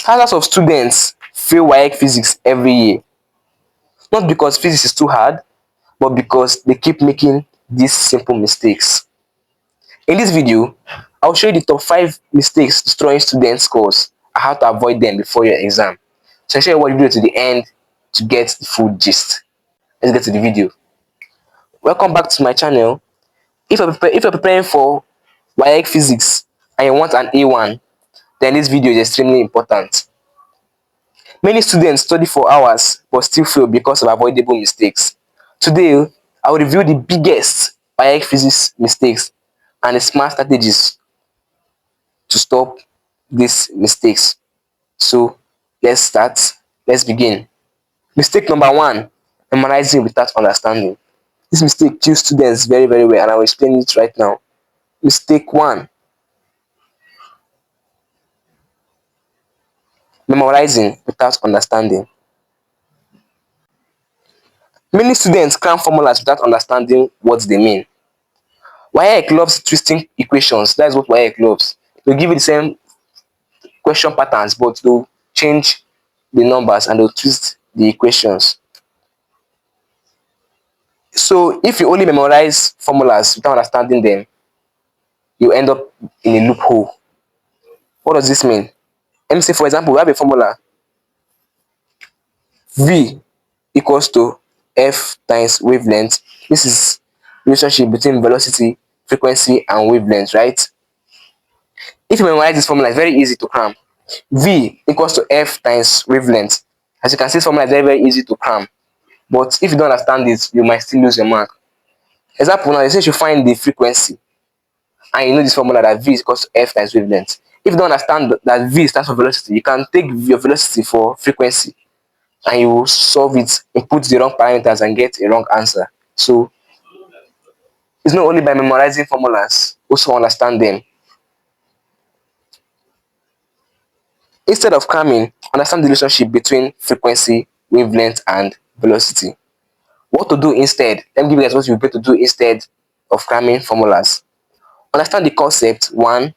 Thousands of students fail WAEC Physics every year, not because physics is too hard, but because they keep making these simple mistakes. In this video, I'll show you the top 5 mistakes destroying student scores and how to avoid them before your exam. So ensure you watch the video to the end to get the full gist. Let's get to the video. Welcome back to my channel. If you're preparing for WAEC Physics and you want an A1, then this video is extremely important. Many students study for hours but still fail because of avoidable mistakes. Today, I will review the biggest WAEC Physics mistakes and the smart strategies to stop these mistakes. So let's start. Let's begin. Mistake number 1, memorizing without understanding. This mistake kills students very, very well, and I will explain it right now. Mistake 1, memorizing without understanding. Many students cram formulas without understanding what they mean. WAEC loves twisting equations. That's what WAEC loves. They'll give you the same question patterns, but they'll change the numbers and they'll twist the equations. So if you only memorize formulas without understanding them, you end up in a loophole. What does this mean? Let me say, for example, we have a formula V equals to F times wavelength. This is relationship between velocity, frequency, and wavelength, right? If you memorize this formula, it's very easy to cram. V equals to F times wavelength. As you can see, this formula is very, very easy to cram. But if you don't understand it, you might still lose your mark. Example now, they say you find the frequency, and you know this formula that V is equals to F times wavelength. If you don't understand that V stands for velocity, you can take your velocity for frequency and you will solve it, input the wrong parameters and get a wrong answer. So it's not only by memorizing formulas, also understand them. Instead of cramming, understand the relationship between frequency, wavelength, and velocity. What to do instead? Let me give you guys what you'll be able to do instead of cramming formulas. Understand the concept. 1,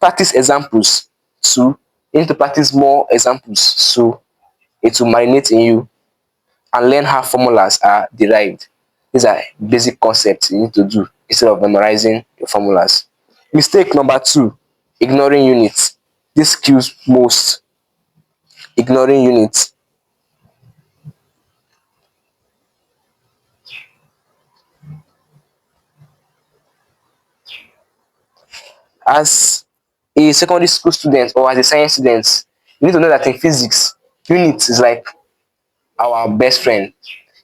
practice examples. 2, you need to practice more examples so it will marinate in you, and learn how formulas are derived. These are basic concepts you need to do instead of memorizing your formulas. Mistake number 2, ignoring units. This kills most. Ignoring units. As a secondary school student or as a science student, you need to know that in physics, units is like our best friend.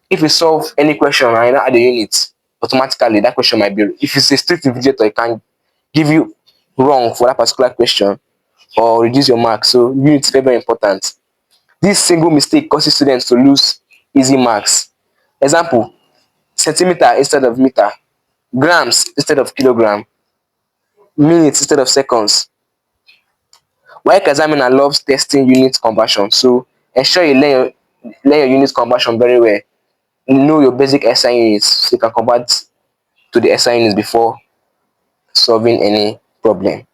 If you solve any question and you not add the units, automatically that question might be, if it's a strict invigilator, it can give you wrong for that particular question or reduce your mark. So units is very, very important. This single mistake causes students to lose easy marks. Example, centimeter instead of meter, grams instead of kilogram, minutes instead of seconds. WAEC examiner loves testing unit conversion, so ensure you learn your unit conversion very well. Know your basic SI units so you can convert to the SI units before solving any problem.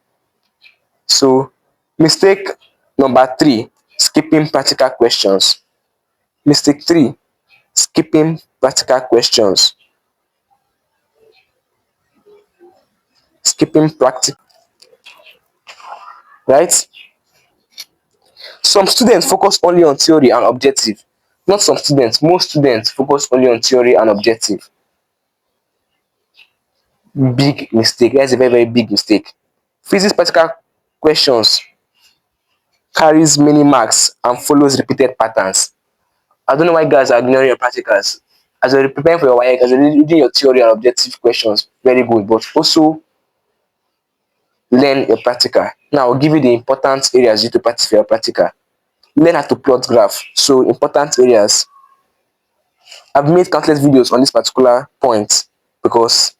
So mistake number 3, skipping practical questions. Mistake 3, skipping practical questions. Skipping practical, right? Some students focus only on theory and objective. Not some students, most students focus only on theory and objective. Big mistake. That's a very, very big mistake. Physics practical questions carries many marks and follows repeated patterns. I don't know why guys are ignoring your practicals. As you're preparing for your WAEC, as you're reading your theory and objective questions, very good, but also learn your practical. Now I'll give you the important areas you need to practice for your practical. Learn how to plot graph. So important areas. I've made countless videos on this particular point because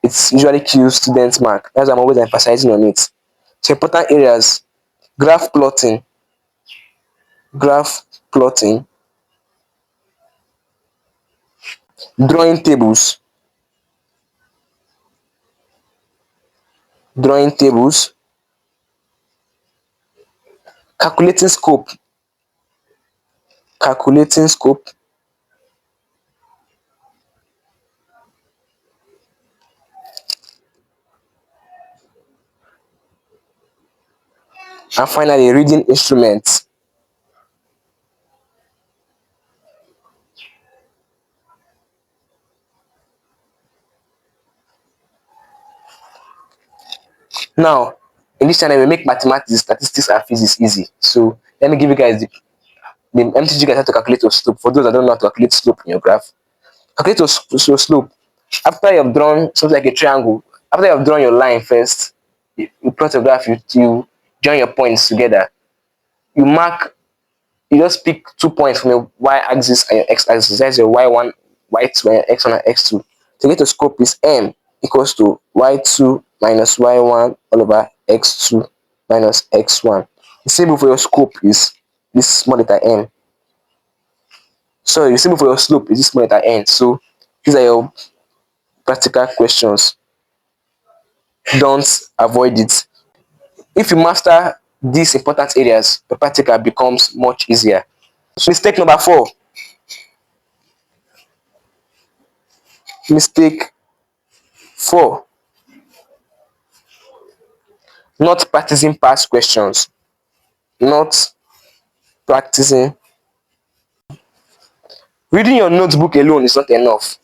it's usually kills students' mark. That's why I'm always emphasizing on it. So important areas: graph plotting, graph plotting, drawing tables, drawing tables, calculating scope, calculating scope, and finally reading instruments. Now, in this channel, we make mathematics, statistics, and physics easy. So let me give you guys let me teach you guys how to calculate your slope. For those that don't know how to calculate slope in your graph, calculate your slope. After you have drawn something like a triangle, after you have drawn your line first, you plot your graph, you join your points together. You mark, you just pick 2 points from your y-axis and your x-axis. That's your y1, y2, and your x1 and x2. To get the scope is m equals to y2 minus y1 all over x2 minus x1. The symbol for your scope is this small letter m. Sorry, the symbol for your slope is this small letter n. So these are your practical questions. Don't avoid it. If you master these important areas, the practical becomes much easier. Mistake number 4. Mistake 4. Not practicing past questions. Not practicing. Reading your notebook alone is not enough.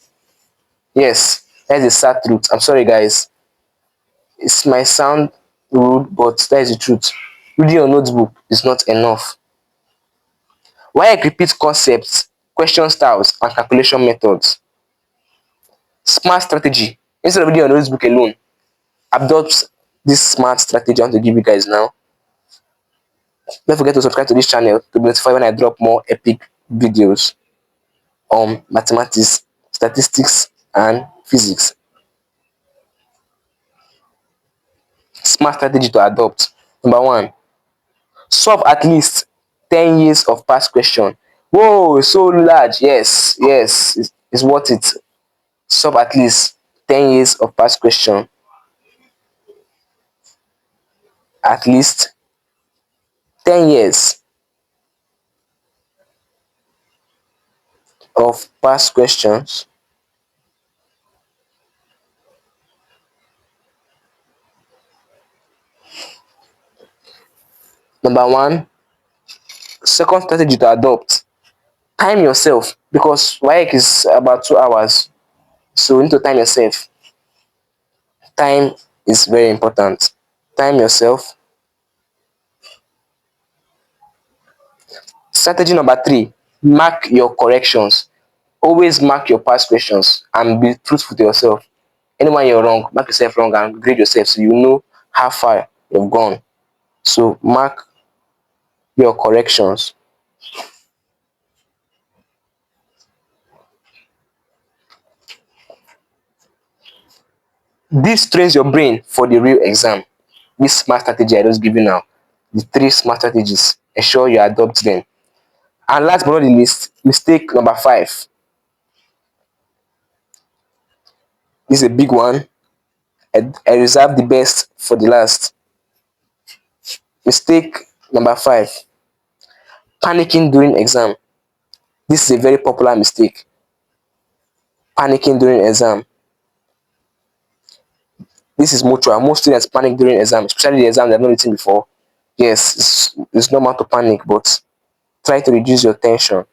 Yes, that's the sad truth. I'm sorry, guys. It might sound rude, but that is the truth. Reading your notebook is not enough. WAEC repeat concepts, question styles, and calculation methods. Smart strategy. Instead of reading your notebook alone, adopt this smart strategy I want to give you guys now. Don't forget to subscribe to this channel to be notified when I drop more epic videos on mathematics, statistics, and physics. Smart strategy to adopt. Number 1, solve at least 10 years of past question. Whoa, so large. Yes, yes, it's worth it. Solve at least 10 years of past question. At least 10 years of past questions. Number 1, second strategy to adopt. Time yourself because WAEC is about 2 hours. So you need to time yourself. Time is very important. Time yourself. Strategy number 3, mark your corrections. Always mark your past questions and be truthful to yourself. Anyone you're wrong, mark yourself wrong and grade yourself so you know how far you've gone. So mark your corrections. This trains your brain for the real exam. This smart strategy I just give you now, the 3 smart strategies, ensure you adopt them. And last but not the least, mistake number 5. This is a big one. I reserve the best for the last. Mistake number 5, panicking during exam. This is a very popular mistake. Panicking during exam. This is mutual. Most students panic during exam, especially the exam they've not written before. Yes, it's normal to panic, but try to reduce your tension.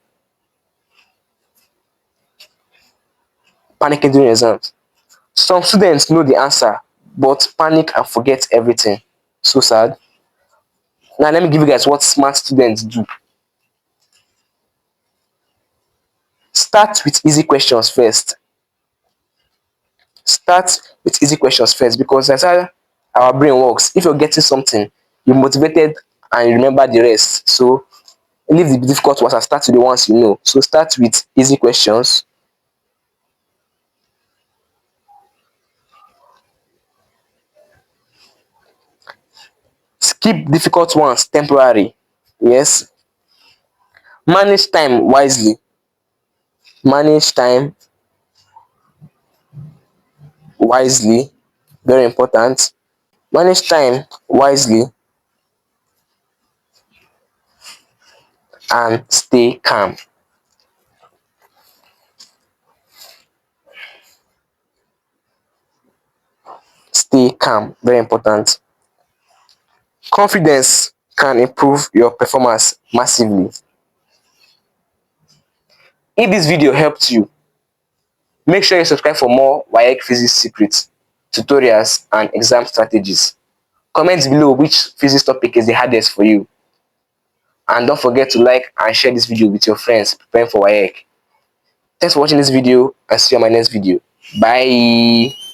Panicking during exams. Some students know the answer, but panic and forget everything. So sad. Now let me give you guys what smart students do. Start with easy questions first. Start with easy questions first because that's how our brain works. If you're getting something, you're motivated and you remember the rest. So leave the difficult ones and start with the ones you know. So start with easy questions. Skip difficult ones temporarily. Yes. Manage time wisely. Manage time wisely. Very important. Manage time wisely. and stay calm. Stay calm, very important. Confidence can improve your performance massively. If this video helped you, make sure you subscribe for more WAEC physics secrets, tutorials, and exam strategies. Comment below which physics topic is the hardest for you. And don't forget to like and share this video with your friends preparing for WAEC. Thanks for watching this video and see you on my next video. Bye.